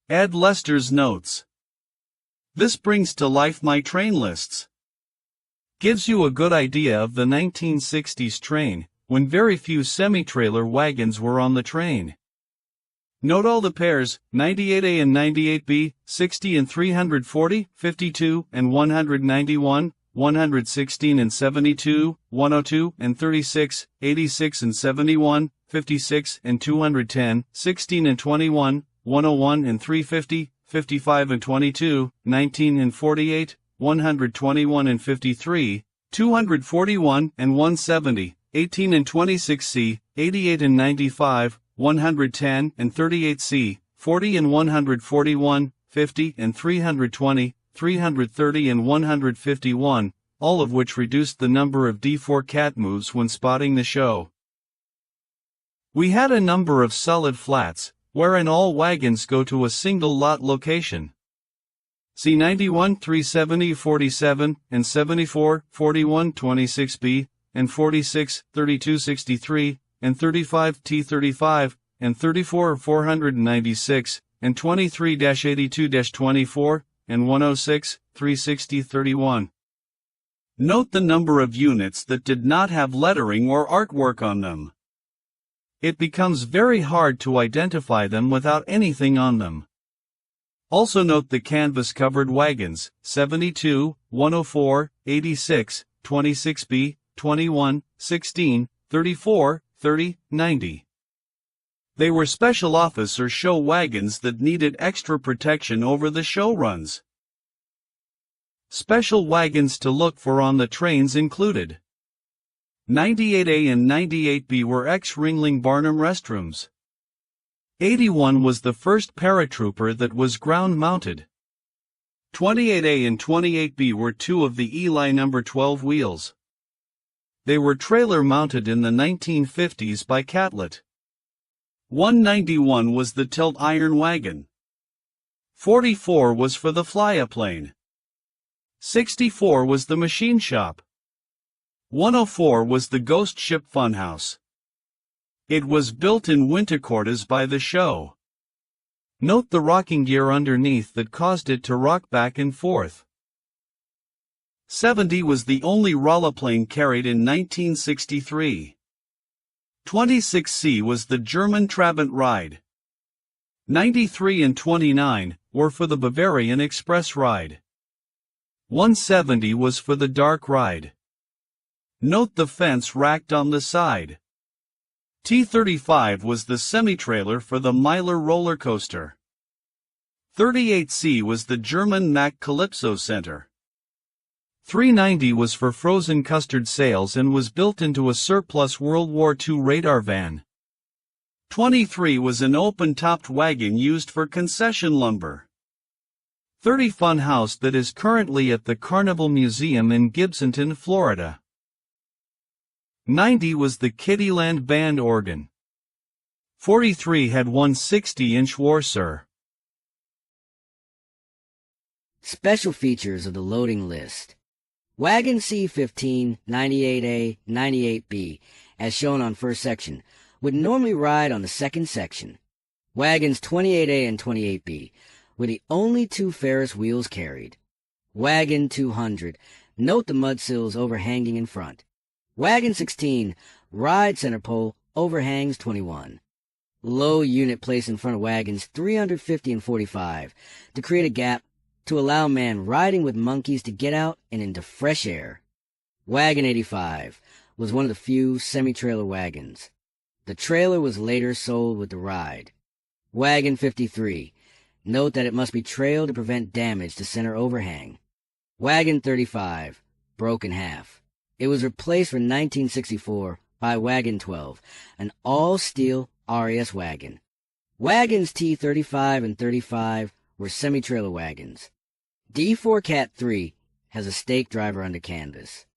Add Lester's notes. This brings to life my train lists. Gives you a good idea of the 1960s train, when very few semi-trailer wagons were on the train. Note all the pairs, 98A and 98B, 60 and 340, 52 and 191, 116 and 72, 102 and 36, 86 and 71, 56 and 210, 16 and 21, 101 and 350, 55 and 22, 19 and 48, 121 and 53, 241 and 170, 18 and 26C, 88 and 95, 110 and 38C, 40 and 141, 50 and 320, 330 and 151, all of which reduced the number of D4 cat moves when spotting the show. We had a number of solid flats, wherein all wagons go to a single lot location. See 91, 370, 47, and 74, 41, 26B, and 46, 32, 63, and 35 T35, and 34, 496, and 23-82-24, and 106, 360, 31. Note the number of units that did not have lettering or artwork on them. It becomes very hard to identify them without anything on them. Also note the canvas-covered wagons, 72, 104, 86, 26B, 21, 16, 34, 30, 90. They were special office or show wagons that needed extra protection over the show runs. Special wagons to look for on the trains included 98A and 98B were ex-Ringling Barnum restrooms. 81 was the first paratrooper that was ground-mounted. 28A and 28B were two of the Eli No. 12 wheels. They were trailer-mounted in the 1950s by Catlett. 191 was the tilt iron wagon. 44 was for the fly-a-plane. 64 was the machine shop. 104 was the ghost ship funhouse. It was built in Winterkortas by the show. Note the rocking gear underneath that caused it to rock back and forth. 70 was the only Rollaplane carried in 1963. 26C was the German Trabant ride. 93 and 29 were for the Bavarian Express ride. 170 was for the dark ride. Note the fence racked on the side. T35 was the semi-trailer for the Myler roller coaster. 38C was the German Mack Calypso Center. 390 was for frozen custard sales and was built into a surplus World War II radar van. 23 was an open-topped wagon used for concession lumber. 30 Funhouse that is currently at the Carnival Museum in Gibsonton, Florida. 90 was the Kittyland band organ. 43 had one 60-inch Warsaw. Special features of the loading list. Wagon C15, 98A, 98B, as shown on first section, would normally ride on the second section. Wagons 28A and 28B were the only two Ferris wheels carried. Wagon 200, note the mudsills overhanging in front. Wagon 16, ride center pole, overhangs 21. Low unit placed in front of wagons 350 and 45 to create a gap to allow man riding with monkeys to get out and into fresh air. Wagon 85 was one of the few semi-trailer wagons. The trailer was later sold with the ride. Wagon 53, note that it must be trailed to prevent damage to center overhang. Wagon 35, broke in half. It was replaced for 1964 by Wagon 12, an all-steel RAS wagon. Wagons T35 and 35 were semi-trailer wagons. D4 Cat 3 has a stake driver under canvas.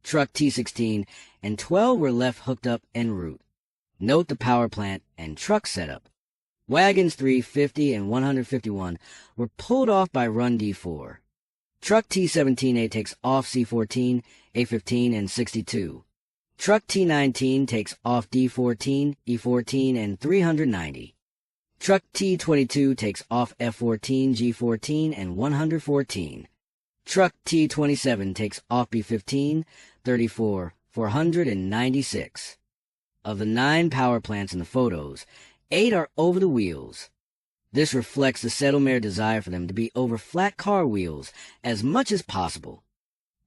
Truck T16 and 12 were left hooked up en route. Note the power plant and truck setup. Wagons 350 and 151 were pulled off by run D4. Truck T17A takes off C14, A15, and 62. Truck T19 takes off D14, E14, and 390. Truck T22 takes off F14, G14, and 114. Truck T27 takes off B15, 34, 496. Of the 9 power plants in the photos, 8 are over the wheels. This reflects the Settlemare desire for them to be over flat car wheels as much as possible.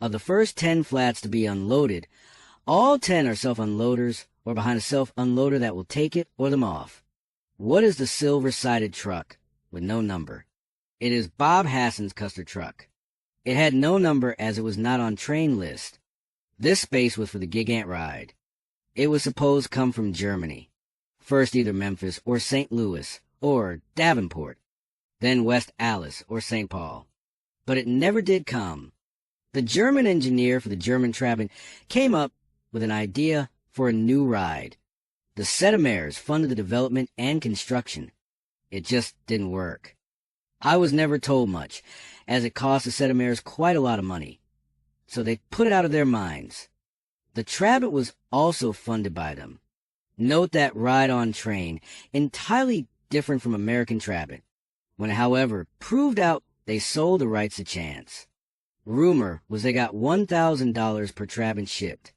Of the first 10 flats to be unloaded, all 10 are self-unloaders or behind a self-unloader that will take it or them off. What is the silver-sided truck with no number? It is Bob Hassan's Custer truck. It had no number as it was not on train list. This space was for the Gigant ride. It was supposed to come from Germany. First either Memphis or St. Louis or Davenport, then West Allis or St. Paul. But it never did come. The German engineer for the German Trabant came up with an idea for a new ride. The Settlemares funded the development and construction. It just didn't work. I was never told much, as it cost the Settlemares quite a lot of money. So they put it out of their minds. The Trabant was also funded by them. Note that ride-on train, entirely different from American Trabant. When, however, proved out, they sold the rights to Chance. Rumor was they got $1,000 per Trabant shipped.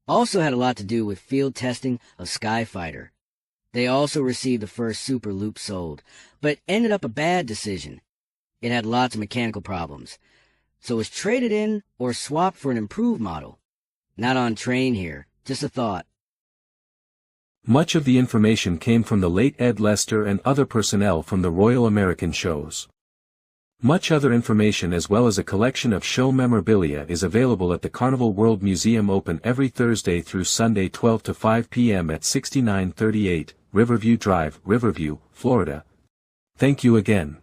Also had a lot to do with field testing of Skyfighter. They also received the first Super Loop sold, but ended up a bad decision. It had lots of mechanical problems, so was traded in or swapped for an improved model. Not on train here, just a thought. Much of the information came from the late Ed Lester and other personnel from the Royal American shows. Much other information as well as a collection of show memorabilia is available at the Carnival World Museum, open every Thursday through Sunday 12 to 5 p.m. at 6938 Riverview Drive, Riverview, Florida. Thank you again.